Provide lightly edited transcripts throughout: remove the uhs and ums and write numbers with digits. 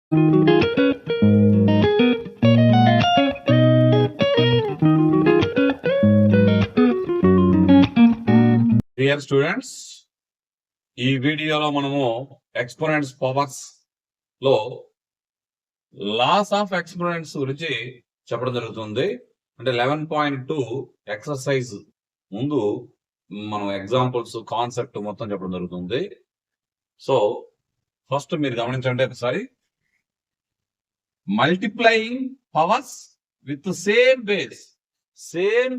Dear students, ఈ వీడియోలో మనము ఎక్స్పోనెంట్స్ పవర్స్ లో లాస్ ఆఫ్ ఎక్స్పోనెంట్స్ గురించి చెప్పడం జరుగుతుంది. అంటే 11.2 ఎక్సర్సైజ్ ముందు మనం ఎగ్జాంపుల్స్ కాన్సెప్ట్ మొత్తం చెప్పడం జరుగుతుంది. సో ఫస్ట్ మీరు గమనించండి ఒకసారి. Multiplying powers with same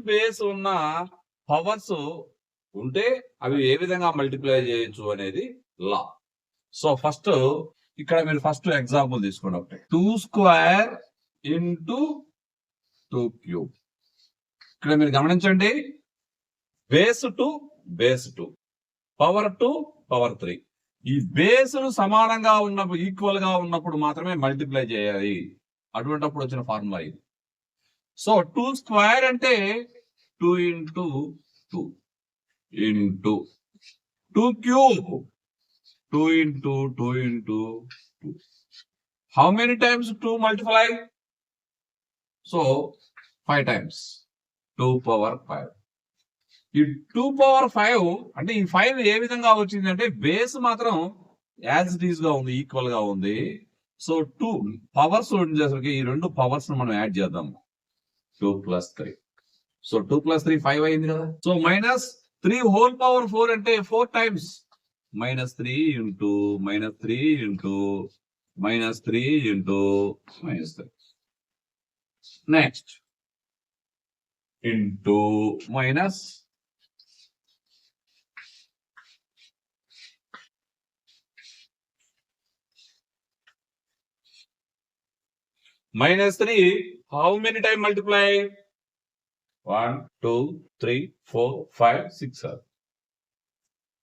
base ఉన్న పవర్స్ ఉంటే అవి ఏ విధంగా మల్టిప్లై చేయొచ్చు అనేది లా. సో ఫస్ట్ ఇక్కడ మీరు ఫస్ట్ ఎగ్జాంపుల్ తీసుకోండి. ఒకటి 2 స్క్వేర్ ఇంటూ 2 క్యూబ్. ఇక్కడ మీరు గమనించండి, బేస్ 2 పవర్ 2 పవర్ 3. ఈ బేసులు సమానంగా ఉన్నప్పుడు, ఈక్వల్ గా ఉన్నప్పుడు మాత్రమే మల్టిప్లై చేయాలి. అటువంటిప్పుడు వచ్చిన ఫార్ములా ఇది. సో 2 స్క్వేర్ అంటే 2 into 2 into 2 cube 2 into 2 into 2. How many times 2 multiply? So 5 times 2 power 5. ఈ 2 పవర్ 5 అంటే ఈ 5 ఏ విధంగా వచ్చింది అంటే బేస్ మాత్రం యాజ్ ఇట్ ఈస్ గా ఉంది, ఈక్వల్ గా ఉంది. సో 2 పవర్స్ ఉండేసరికి ఈ రెండు పవర్స్ మనం యాడ్ చేద్దాం. 2 + 3. సో 2 + 3 5 అయింది కదా. సో -3 హోల్ పవర్ 4 అంటే 4 times. -3 into -3 into -3 into -3. Next into minus -3 how many time multiply? 1 2 3 4 5 6 7.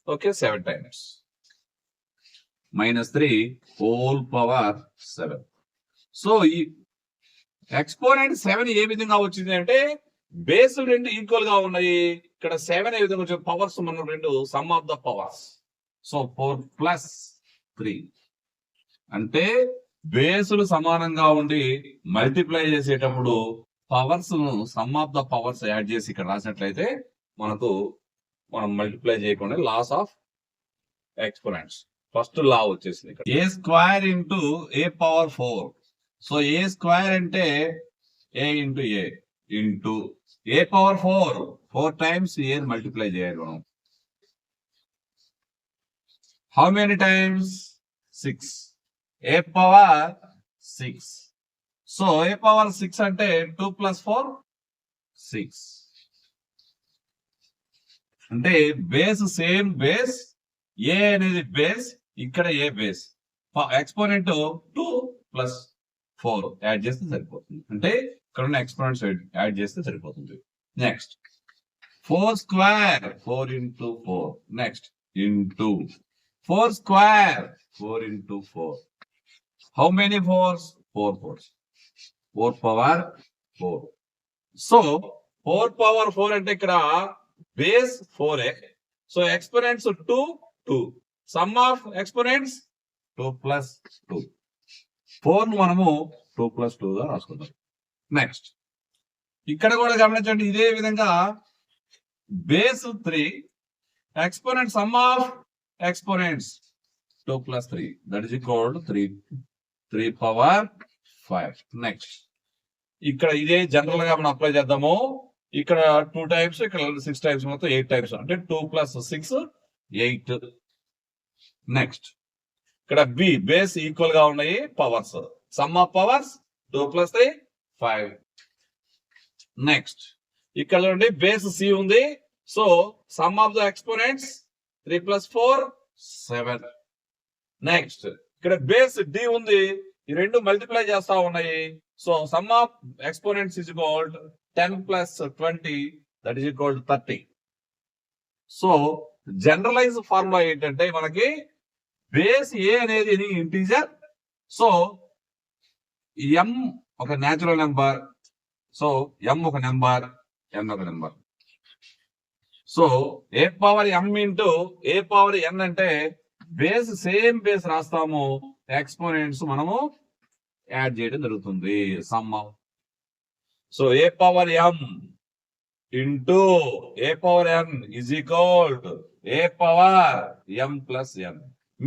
Okay, 7 times. -3 whole power 7. So ఈ ఎక్స్పోనెంట్ 7 ఏ విధంగా వచ్చింది అంటే బేస్ రెండు ఈక్వల్ గా ఉన్నాయి. ఇక్కడ 7 ఏ విధంగా వచ్చింది? పవర్స్ మనం రెండు some of the powers. So 4 + 3 అంటే బేసులు సమానంగా ఉండి మల్టిప్లై చేసేటప్పుడు పవర్స్ ను some of the powers add చేసి ఇక్కడ రాసినట్లయితే మనం మల్టిప్లై చేయకుండా లాస్ ఆఫ్ ఎక్స్పోనెంట్స్ ఫస్ట్ లా వచ్చేసింది. ఇక్కడ ఏ square into a power 4. So A square అంటే ఏ into A into a power 4 times A multiply చేయాలి మనం. How many times? 6. A power 6. So A power 6 అంటే 2 + 4 6. అంటే బేస్ సేమ్ బేస్, ఏ అనేది base, ఇక్కడ ఏ base. Exponent 2 + 4 add చేస్తే సరిపోతుంది. అంటే ఇక్కడ ఉన్న ఎక్స్పోనెంట్స్ యాడ్ చేస్తే సరిపోతుంది. Next 4 square 4 into 4. Next into 4 square 4 into 4. How many 4s? 4 4s. 4 power 4. So 4 power 4 అంటే ఇక్కడ base 4. So exponents 2. Some of exponents 2 + 2. 4 ను మనము 2 + 2 గా రాసుకుందాం. నెక్స్ట్ ఇక్కడ కూడా గమనించండి, ఇదే విధంగా base 3, exponent some of exponents 2 + 3 that is equal to 3 power 5. Next ఇక్కడ ఇదే జనరల్ గా మనం అప్లై చేద్దాము. ఇక్కడ 2 టైమ్స్, ఇక్కడ 6 టైమ్స్, మొత్తం 8 టైమ్స్. అంటే 2 + 6 8. నెక్స్ట్ ఇక్కడ బి బేస్ ఈక్వల్ గా ఉన్నాయి powers. Sum of powers 2 + 3 5. Next ఇక్కడ చూడండి బేస్ సి ఉంది. So sum of the exponents 3 + 4 7. Next ఇక్కడ బేస్ డి ఉంది. ఈ రెండు మల్టిప్లై చేస్తా ఉన్నాయి. So sum of exponents is equal 10 + 20 that is equal 30. So generalize formula ఏంటంటే మనకి బేస్ ఏ అనేది ఇంటీజర్. సో ఎం ఒక న్యాచురల్ నెంబర్. సో ఎం ఒక నెంబర్, ఎన్ ఒక number. So A power m into a power ఎన్ అంటే బేస్ సేమ్ బేస్ రాస్తాము, ఎక్స్పోనెంట్స్ మనము add చేయడం జరుగుతుంది. Some of so A power m into a power n is equal to A power m plus n.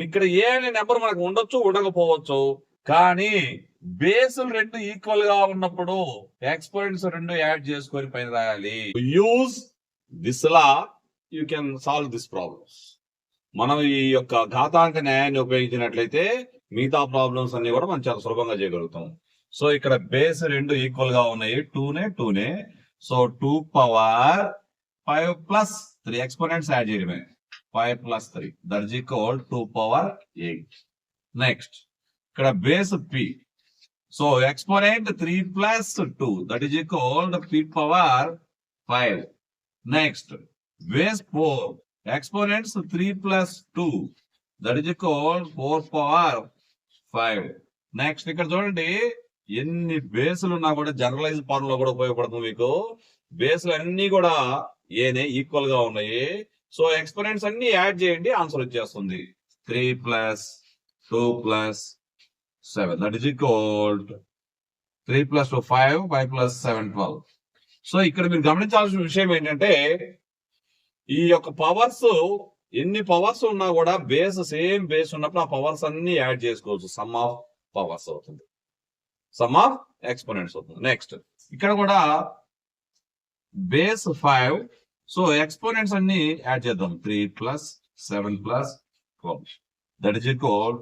ఇక్కడ ఏ అనే number మనకు ఉండొచ్చు ఉండకపోవచ్చు, కానీ బేసులు రెండు ఈక్వల్ గా ఉన్నప్పుడు ఎక్స్పోనెంట్స్ రెండు యాడ్ చేసుకొని పైన రాయాలి. Use this law you can solve this problems. మనం ఈ యొక్క ఘాతాంక న్యాయాన్ని ఉపయోగించినట్లయితే మిగతా ప్రాబ్లమ్స్ అన్ని కూడా మనం చాలా సులభంగా చేయగలుగుతాం. సో ఇక్కడ బేస్ రెండు ఈక్వల్ గా ఉన్నాయి, టూనే. So 2 power 5 plus 3 exponents add చేయడమే. 5 plus 3 that is equal 2 power 8. Next ఇక్కడ base p. So exponent 3 plus 2 that is equal p power 5. Next base 4 exponents 3 plus 2 that is equal 4 power 5. Next ఇక్కడ చూడండి ఎన్ని బేసులు ఉన్నా కూడా జనరలైజ్ ఫార్ములా కూడా ఉపయోగపడుతుంది మీకు. బేసులు అన్ని కూడా ఏనే ఈక్వల్ గా ఉన్నాయి. సో ఎక్స్పోనెంట్స్ అన్ని యాడ్ చేయండి, ఆన్సర్ వచ్చేస్తుంది 3 plus 2 plus 7 that is equal 3 plus 2 5 5 plus 7 12. So ఇక్కడ మీరు గమనించాల్సిన విషయం ఏంటంటే ఈ యొక్క పవర్స్ ఎన్ని పవర్స్ ఉన్నా కూడా బేస్ సేమ్ బేస్ ఉన్నప్పుడు ఆ పవర్స్ అన్ని యాడ్ చేసుకోవచ్చు. సమ్ ఆఫ్ పవర్స్ అవుతుంది, సమ్ ఆఫ్ ఎక్స్పోనెంట్స్ అవుతుంది. నెక్స్ట్ ఇక్కడ కూడా బేస్ 5. సో ఎక్స్పోనెంట్స్ అన్ని యాడ్ చేద్దాం. 3 plus 7 plus 12 that is equal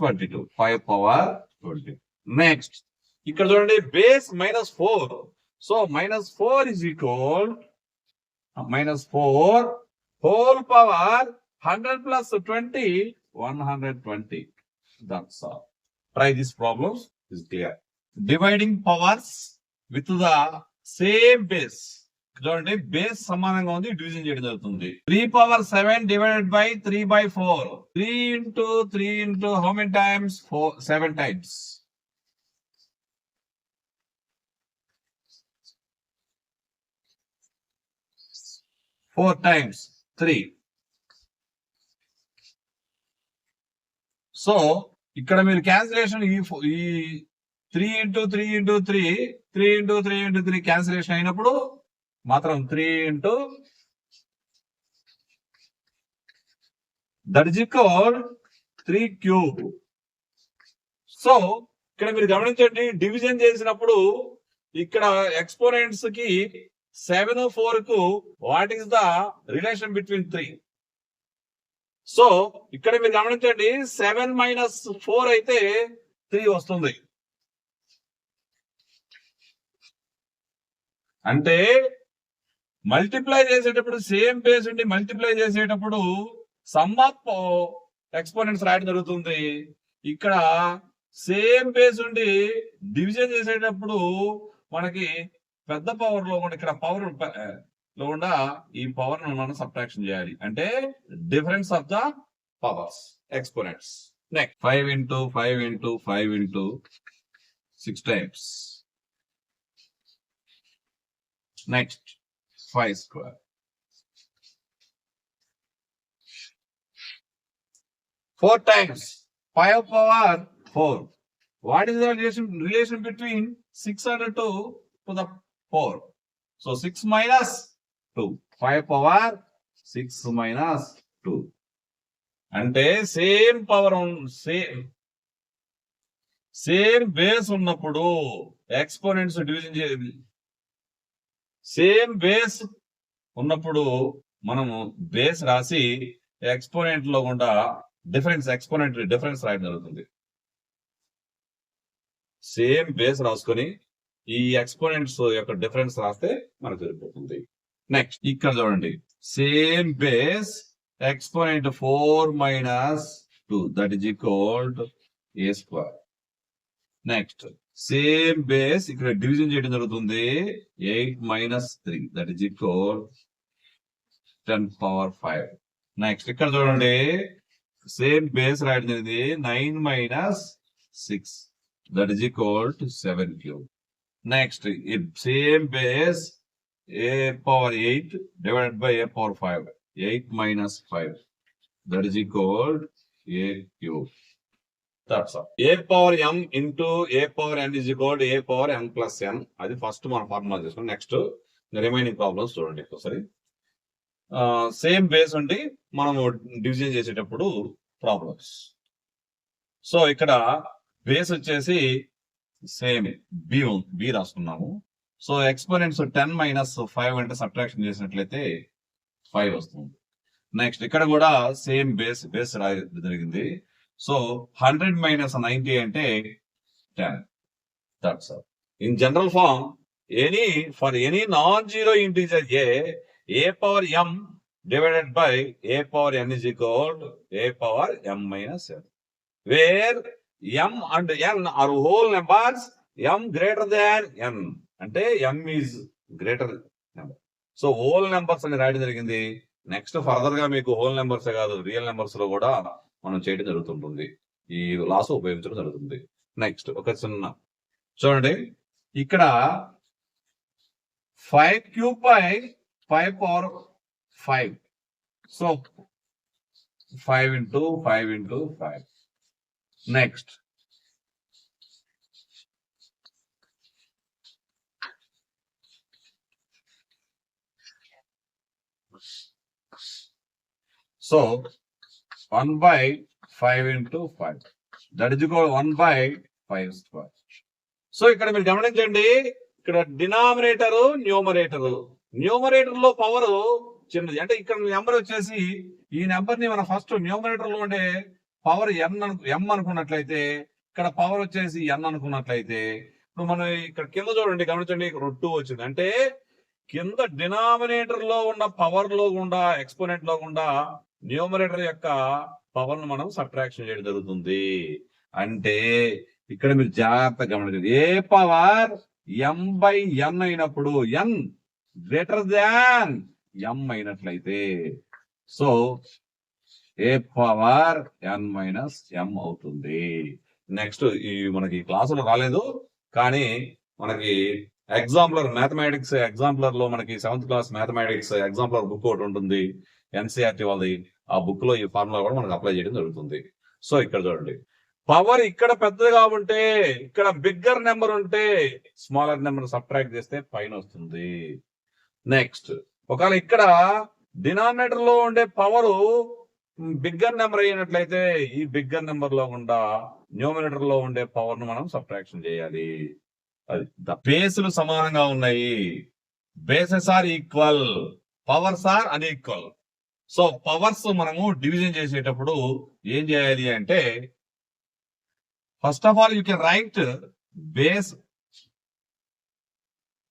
22 5 power 20. Next ఇక్కడ చూడండి base -4. So -4 is equal -4 whole power 100 plus 20 120. That's all. Try these problems, is clear. Dividing powers with the same base. చూడండి base సమానంగా ఉంది, division చేయడం జరుగుతుంది. 3 power 7 divided by 3 by 4. 3 into how many times? 7 times. 4 times 3. So ఇక్కడ మీరు cancellation ఈ 3 into 3 into 3 3 into 3 into 3 cancellation అయినప్పుడు మాత్రం 3 into that is equal 3 cube. So ఇక్కడ మీరు గమనించండి డివిజన్ చేసినప్పుడు ఇక్కడ ఎక్స్పోనెంట్స్ కి 7 4 కు what is the relation between 3. So ఇక్కడ మీరు గమనించండి 7 - 4 అయితే 3 వస్తుంది. అంటే మల్టిప్లై చేసేటప్పుడు సేమ్ బేస్ ఉండి మల్టిప్లై చేసేటప్పుడు సమ్ ఆఫ్ ఎక్స్పోనెంట్స్ రాయడం జరుగుతుంది. ఇక్కడ సేమ్ బేస్ ఉండి డివిజన్ చేసేటప్పుడు మనకి పెద్ద పవర్ లో కూడా ఇక్కడ పవర్ లో కూడా ఈ పవర్ మనం సబ్ట్రాక్షన్ చేయాలి, అంటే difference of the powers exponents. Next 5 into 5 into 5 into 6 times. Next 5 square. 4 times 5 power 4. What is the relation between 6 and 2 to the 4? So 6 minus 2. 5 power 6 minus 2. అంటే సేమ్ పవర్ సేమ్ బేస్ ఉన్నప్పుడు exponents division చేయాలి. Same base ఉన్నప్పుడు మనము base రాసి exponent లో కూడా exponent difference రాయడం జరుగుతుంది. సేమ్ బేస్ రాసుకొని ఈ ఎక్స్పోనెంట్స్ యొక్క డిఫరెన్స్ రాస్తే మనకు సరిపోతుంది. నెక్స్ట్ ఇక్కడ చూడండి same base exponent 4 minus 2 that is equal to a square. Next same base ఇక్కడ డివిజన్ చేయడం జరుగుతుంది. 8 minus 3 that is equal 10 power 5. Next ఇక్కడ చూడండి సేమ్ బేస్ రాయడం జరిగింది. 9 minus 6 that is equal to 7 cube. Next, same base a power 8 divided by a power 5. 8 minus 5 that is equal to a cube. That's all. A power m into a power n is equal a power n plus n. అది first మనం formula చేసుకున్నాం. Next remaining problems చూడండి ఒకసారి. Same base ఉండి మనము division చేసేటప్పుడు problems. So ఇక్కడ base వచ్చేసి సేమ్ బి రాసుకున్నాము. సో ఎక్స్పోనెంట్స్ 10 మైనస్ 5 అంటే సబ్ట్రాక్షన్ చేసినట్లయితే 5 వస్తుంది. నెక్స్ట్ ఇక్కడ కూడా సేమ్ బేస్ రాయడం జరిగింది. సో 100 మైనస్ 90 అంటే 10. That's all. In general form for any non zero integer a power m divided by a power n is equal a power m minus n, where m and n are whole numbers, m greater than n అంటే m is greater number. So whole numbers అని రాయడం జరిగింది. Next further గా మీకు whole numbers కాదు, real numbers లో కూడా మనం చేయడం జరుగుతుంటుంది. ఈ లాస్ ఉపయోగించడం జరుగుతుంది. నెక్స్ట్ ఒక చిన్న చూడండి, ఇక్కడ 5 cube by 5 power 5. So 5 into 5 into 5. Next so 1 by 5 into 5. That is equal to 1 by 5 square. So ఇక్కడ మీరు గమనించండి, ఇక్కడ డినామినేటర్ న్యూమరేటర్ లో పవర్ చిన్నది. అంటే ఇక్కడ నెంబర్ వచ్చేసి ఈ నెంబర్ ని మనం ఫస్ట్ న్యూమరేటర్ లో ఉండే పవర్ ఎం అనుకున్నట్లయితే, ఇక్కడ పవర్ వచ్చేసి ఎన్ అనుకున్నట్లయితే, ఇప్పుడు మనం ఇక్కడ కింద చూడండి, గమనించండి, ఇక్కడ 2 వచ్చింది. అంటే కింద డినామినేటర్ లో ఉన్న పవర్ లో గుండా ఎక్స్పోనెంట్ లో గుండా న్యూమరేటర్ యొక్క పవర్ ను మనం సబ్ట్రాక్షన్ చేయడం జరుగుతుంది. అంటే ఇక్కడ మీరు జాగ్రత్తగా గమనించండి, ఏ పవర్ ఎం బై ఎన్ అయినప్పుడు ఎన్ గ్రేటర్ దాన్ ఎం అయినట్లయితే, సో ఏ పవర్ ఎన్ మైనస్ ఎం అవుతుంది. నెక్స్ట్ ఈ మనకి క్లాసులో రాలేదు, కానీ మనకి మ్యాథమెటిక్స్ ఎగ్జాంపులర్ లో మనకి 7th class mathematics exemplar book ఒకటి ఉంటుంది, ఎన్సీఆర్టీ వాళ్ళది. ఆ బుక్ లో ఈ ఫార్ములా కూడా మనకు అప్లై చేయడం జరుగుతుంది. సో ఇక్కడ చూడండి, పవర్ ఇక్కడ పెద్దగా ఉంటే, ఇక్కడ బిగ్గర్ నెంబర్ ఉంటే స్మాలర్ నెంబర్ సబ్ట్రాక్ట్ చేస్తే పైన వస్తుంది. నెక్స్ట్ ఒకవేళ ఇక్కడ డినామినేటర్ లో ఉండే పవర్ బిగ్గర్ నెంబర్ అయినట్లయితే, ఈ బిగ్గర్ నెంబర్ లో గుండా న్యూమినేటర్ లో ఉండే పవర్ ను మనం సబ్ట్రాక్షన్ చేయాలి. అది బేసులు సమానంగా ఉన్నాయి, bases are equal, powers are unequal. So powers మనము డివిజన్ చేసేటప్పుడు ఏం చేయాలి అంటే, first of all you can write base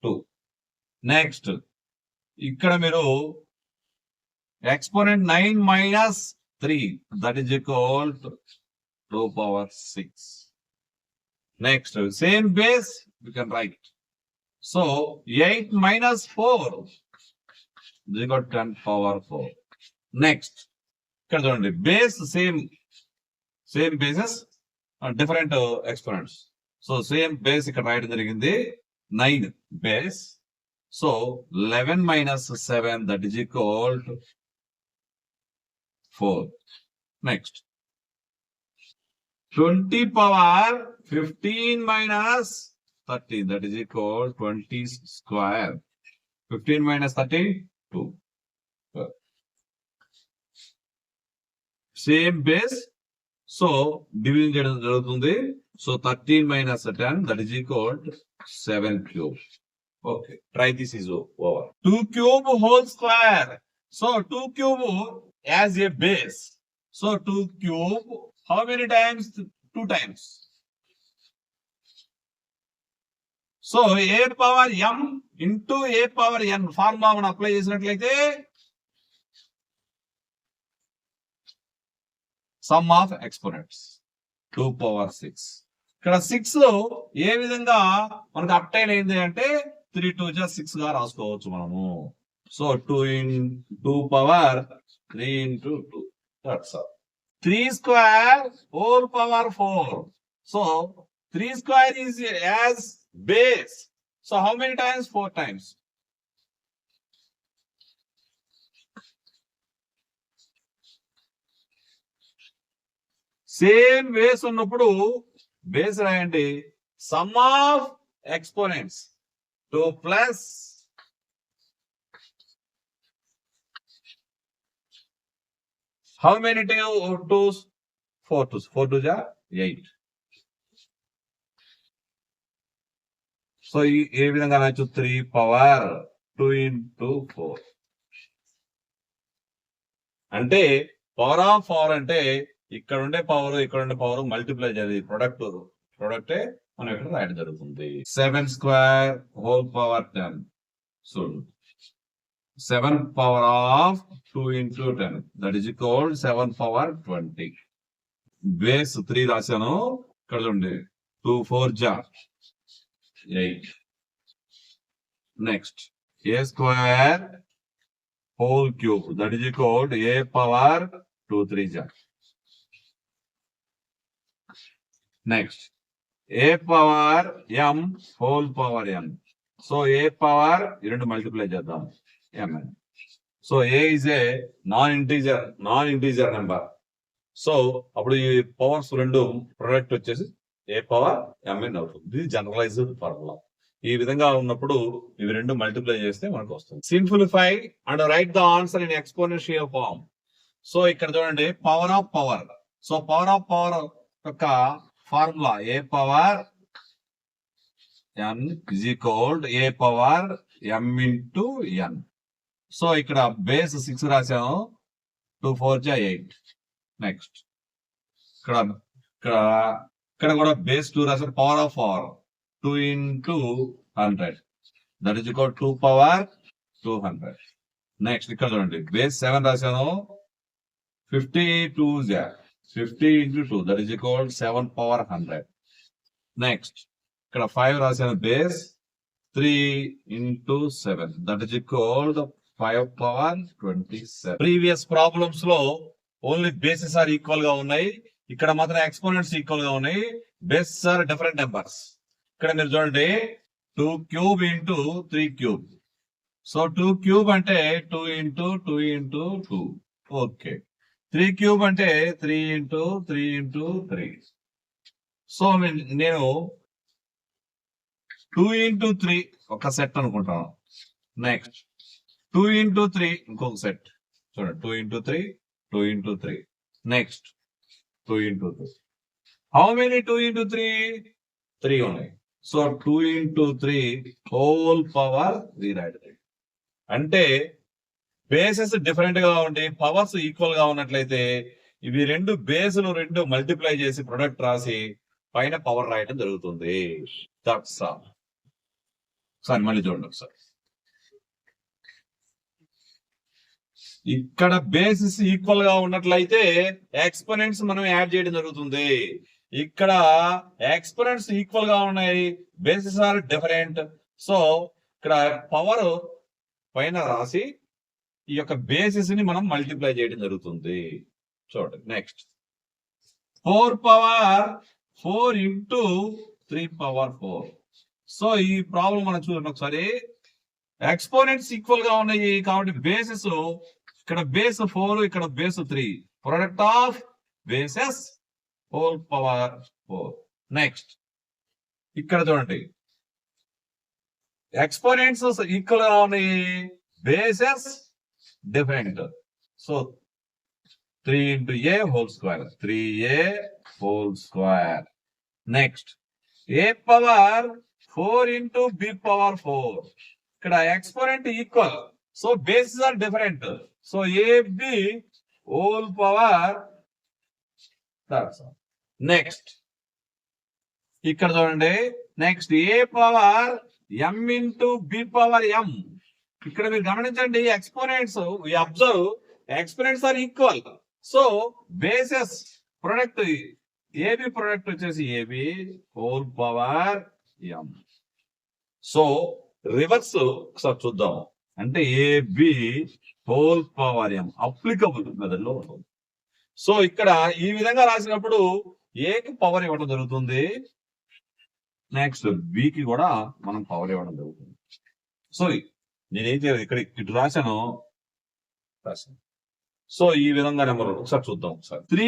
2. Next ఇక్కడ మీరు exponent 9 minus 3 that is equal to 2 power 6. Next same base you can write. So 8 minus 4 is equal to 10 power 4. Next, ఇక్కడ చూడండి, base same bases different exponents. So same base ఇక్కడ రాయడం జరిగింది 9 base. So 11 minus 7 that is equal to 4. Next 20 power 15 minus 30 that is equal 20 square. 15 minus 30 2. Same base, so division చేయడం జరుగుతుంది. So 13 minus 10 that is equal to 7 cube. Okay, try this is over. 2 cube whole square. So 2 cube as a base. So 2 cube how many times? 2 times. So A power m into a power N formula మనం apply చేసినట్లయితే some of exponents 2 power 6. ఇక్కడ 6 ఏ విధంగా మనకు obtain అయింది అంటే 3 2 6 గా రాసుకోవచ్చు మనము. So 2 power 3 into 2. That's all. 3 square whole power 4. So 3 square is as base. So how many times? 4 times. Same base ఉన్నప్పుడు బేస్ రాయండి. Sum of exponents 2 plus how many 2's? 4 2's. 4 2's are 8. So ఏ విధంగా రాయొచ్చు? 3 power 2 into 4. అంటే power of power అంటే ఇక్కడ ఉండే power multiply చేయాలి. ప్రొడక్టే మనం ఇక్కడ రాయడం జరుగుతుంది. 7 square whole power 10. So 7 power of 2 into 10. That is equal 7 power 20. Base 3 రాశాను. ఇక్కడ చూడండి 2 4 జా 8. Next a square whole cube. That is equal to a power 2 3 జా. Next a power m whole power m. So a power ఈ రెండు multiply చేద్దాం. mn. So a is a non-integer number. So అప్పుడు ఈ పవర్స్ రెండు product వచ్చేసి a power mn అవుతుంది. ఇది జనరలైజ్డ్ ఫార్ములా. ఈ విధంగా ఉన్నప్పుడు ఇవి రెండు మల్టిప్లై చేస్తే మనకు వస్తుంది. Simplify and write the answer in exponential form. So ఇక్కడ చూడండి power of power. So power of power యొక్క formula a power n is equal to a power m into n. So ఇక్కడ బేస్ 6 రాశాను. 2 4 జా 8. Next ఇక్కడ కూడా base 2 రాశాను. Power of power 2 into 100. That is equal 2 power 200. Next ఇక్కడ చూడండి base 7 రాశాను. 52 జా 50 into 2. That is equal 7 power 100. Next ఇక్కడ 5 రాశాను. Base 3 into 7. That is equal 5 power 27. Previous problems లో ఓన్లీ బేసెస్ ఆర్ ఈక్వల్ గా ఉన్నాయి. ఇక్కడ మాత్రం ఎక్స్పోనెంట్స్ ఈక్వల్ గా ఉన్నాయి. Bases are different numbers. ఇక్కడ మీరు చూడండి 2 cube into 3 cube. సో 2 cube అంటే 2 into 2 into 2. ఓకే. 3 cube అంటే 3 into 3 into 3. సో నేను 2 into 3 ఒక సెట్ అనుకుంటాను. నెక్స్ట్ 2 into 3 ఇంకొక సెట్. చూడండి 2 into 3 2 into 3. Next 2 into 3. How many 2 into 3? 3 ఉన్నాయి. సో 2 into 3 హోల్ పవర్ 3 రాయడం. అంటే బేసెస్ డిఫరెంట్ గా ఉండి పవర్స్ ఈక్వల్ గా ఉన్నట్లయితే ఇవి రెండు బేసులు రెండు మల్టిప్లై చేసి ప్రొడక్ట్ రాసి పైన పవర్ రాయడం జరుగుతుంది. That's all. ఒకసారి మళ్ళీ చూడండి ఒకసారి. ఇక్కడ బేసిస్ ఈక్వల్ గా ఉన్నట్లయితే ఎక్స్పోనెంట్స్ మనం యాడ్ చేయడం జరుగుతుంది. ఇక్కడ ఎక్స్పోనెంట్స్ ఈక్వల్ గా ఉన్నాయి. Bases are different. సో ఇక్కడ పవర్ పైన రాసి ఈ యొక్క బేసిస్ ని మనం మల్టిప్లై చేయడం జరుగుతుంది. చూడండి next 4 power 4 into 3 power 4. So ఈ ప్రాబ్లం మనం చూడండి ఒకసారి. ఎక్స్పోనెంట్స్ ఈక్వల్ గా ఉన్నాయి కాబట్టి బేసిస్ ఇక్కడ బేస్ 4 ఇక్కడ base 3. Product of bases whole power 4. Next ఇక్కడ చూడండి ఎక్స్పోనెంట్స్ ఈక్వల్ గా ఉన్నాయి. Bases different. So 3 into a whole square. 3a whole square. Next a power 4 into b power 4. ఇక్కడ exponent equal. So bases are different. So ab whole power. Next ఇక్కడ చూడండి next a power m into b power m. ఇక్కడ మీరు గమనించండి exponents observe exponents are equal. So bases product AB product వచ్చేసి AB whole power m. So reverse ఒకసారి చూద్దాం. అంటే AB whole power m applicable method లో ఉంటుంది. సో ఇక్కడ ఈ విధంగా రాసినప్పుడు ఏకి పవర్ ఇవ్వడం జరుగుతుంది. నెక్స్ట్ బికి కూడా మనం పవర్ ఇవ్వడం జరుగుతుంది. సో నేనేం చేయాలి ఇక్కడ ఇటు రాశాను. సో ఈ విధంగా నెంబర్ ఒకసారి చూద్దాం. ఒకసారి 3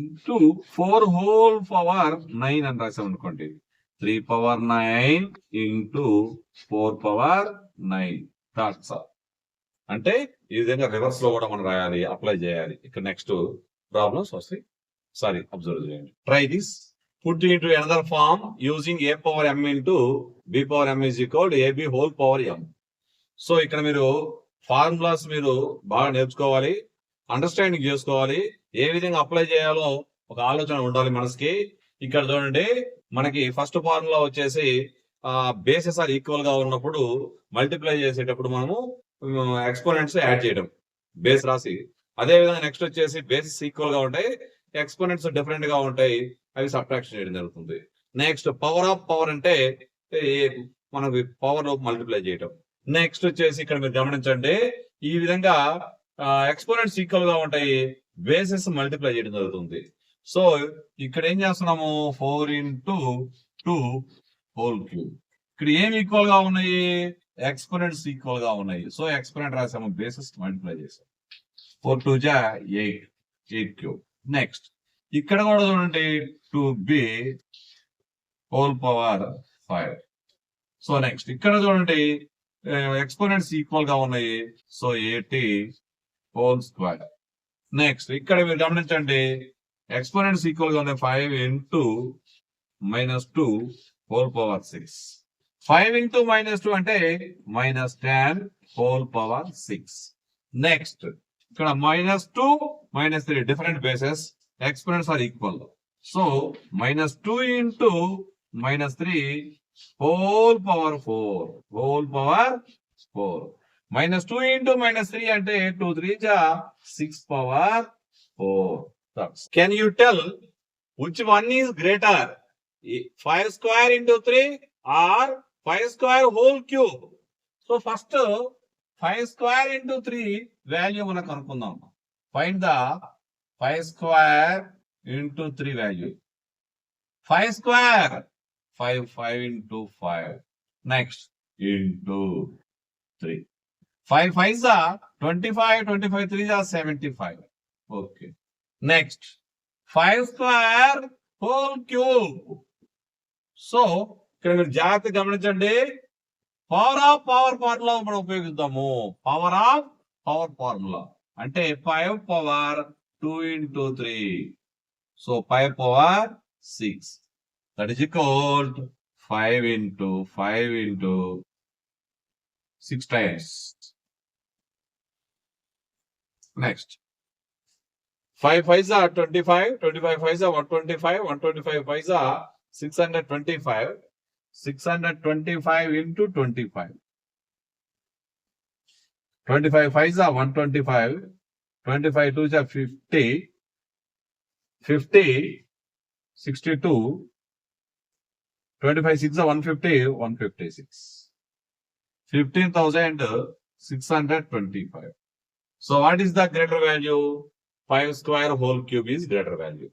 into 4 whole power 9 అని రాసాం అనుకోండి. 3 power 9 into 4 power 9 థాట్స్. అంటే ఈ విధంగా రివర్స్ లో కూడా మనం రాయాలి, అప్లై చేయాలి. ఇక్కడ నెక్స్ట్ ప్రాబ్లమ్స్ వస్తాయి. సారీ, అబ్జర్వ్ చేయండి. Try this. Put into another form using a power m into b power m is equal to ab whole power m. So ఇక్కడ మీరు ఫార్ములాస్ మీరు బాగా నేర్చుకోవాలి, అండర్స్టాండింగ్ చేసుకోవాలి, ఏ విధంగా అప్లై చేయాలో ఒక ఆలోచన ఉండాలి మనసుకి. ఇక్కడ చూడండి, మనకి ఫస్ట్ ఫార్ములా వచ్చేసి బేసెస్ ఆర్ ఈక్వల్ గా ఉన్నప్పుడు మల్టిప్లై చేసేటప్పుడు మనము ఎక్స్పోనెంట్స్ యాడ్ చేయడం, బేస్ రాసి. అదే విధంగా నెక్స్ట్ వచ్చేసి బేసెస్ ఈక్వల్ గా ఉంటాయి, ఎక్స్పోనెంట్స్ డిఫరెంట్ గా ఉంటాయి, అవి సబ్ట్రాక్షన్ చేయడం జరుగుతుంది. నెక్స్ట్ పవర్ ఆఫ్ పవర్ అంటే మనకి పవర్ మల్టిప్లై చేయడం. నెక్స్ట్ వచ్చేసి ఇక్కడ మీరు గమనించండి, ఈ విధంగా ఎక్స్పోనెంట్స్ ఈక్వల్ గా ఉంటాయి, బేసెస్ మల్టిప్లై చేయడం జరుగుతుంది. సో ఇక్కడ ఏం చేస్తున్నాము, 4 into 2 whole cube. ఇక్కడ ఏం ఈక్వల్ గా ఉన్నాయి, ఎక్స్పోనెంట్స్ ఈక్వల్ గా ఉన్నాయి. సో ఎక్స్పోనెంట్ రాసాము, బేసెస్ మల్టిప్లై చేసాము. 4 2 జా 8 క్యూబ్. నెక్స్ట్ ఇక్కడ కూడా చూడండి, 2b whole power 5. So next ఇక్కడ చూడండి, ఎక్స్పోనెంట్స్ ఈక్వల్ గా ఉన్నాయి. So 80 whole square. నెక్స్ట్ ఇక్కడ మీరు గమనించండి, ఎక్స్పోనెంట్స్ ఈక్వల్ గా ఉన్నాయి. 5 into -2 whole power 6. 5 into -2 అంటే -10 whole power 6. నెక్స్ట్ ఇక్కడ -2 -3 different bases, exponents are equal. So -2 into -3 whole power 4. Whole power 4. -2 into -3 అంటే 2 3 ja 6 power 4. That's. Can you tell which one is greater? 5 square into 3 or 5 square whole cube? So first 5 square into 3 value మనం కనుక్కుందాం. Find the 5 square into 3 value. 5 square 5 into 5. Next into 3. 5 5s are 25, 25 3s are 75. Okay. Next 5 square whole cube. So ఇక్కడ మీరు జాగ్రత్తగా గమనించండి, power of power formula మనం ఉపయోగిద్దాము. Power of power formula అంటే 5 power 2 into 3. So 5 power 6. That is equal to 5 into 5 into 6 times. Next. 5 5s are 25. 25 5s are 125. 125 5s are 625. 625 into 25. 25 5s are 125. 25 2s are 50. 50 62. 25 6 are 150. 156. 15,625. So what is the greater value? 5 square whole cube is greater value.